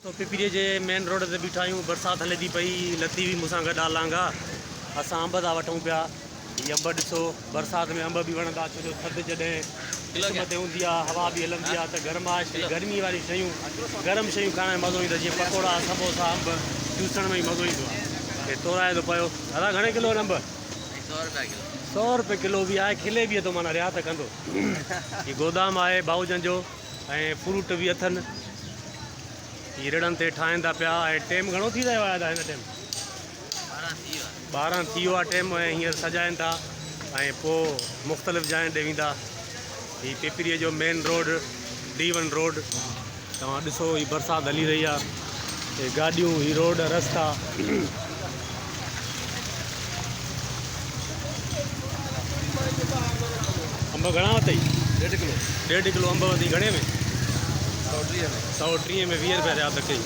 तो पिपरीअ जे main road ते बीठा आहियूं। बरसाति हले थी पई, लती हुई मूंसां गॾु आहे लांघा। असां अंब था वठूं पिया। हीअ अंब ॾिसो, बरसाति में अंब बि वणंदा, छो जो थधि जॾहिं क़िस्मत हूंदी आहे, हवा बि हलंदी आहे त गर्मी वारी शयूं, गरम शयूं खाइण में मज़ो ईंदो आहे। जीअं पकोड़ा, समोसा, अंब चूसण में ई मज़ो ईंदो आहे। हे तोराए थो पियो। दादा घणे किलो आहिनि अंब? 100 रुपए किलो बि आहे, खिले बि थो, माना रिहा त कंदो। हीअ गोदाम आहे भाऊजन जो, ऐं फ्रूट बि अथनि। हीअ रिड़नि ते ठाहिनि था पिया। ऐं टाइम घणो थी रहियो आहे हिन टाइम? 12 थी वियो आहे टाइम। ऐं हींअर सजाइनि था ऐं पोइ मुख़्तलिफ़ जाइनि ॾे वेंदा। हीअ पिपरीअ जो मेन रोड, D1 रोड। तव्हां ॾिसो, हीअ बरसाति हली रही आहे, हे गाॾियूं, हीअ रोड, रस्ता। अंब घणा वरितई? 1.5 किलो अंब वरितई। घणे में? 130 में। 130 में 20 रुपया रिहा त कई।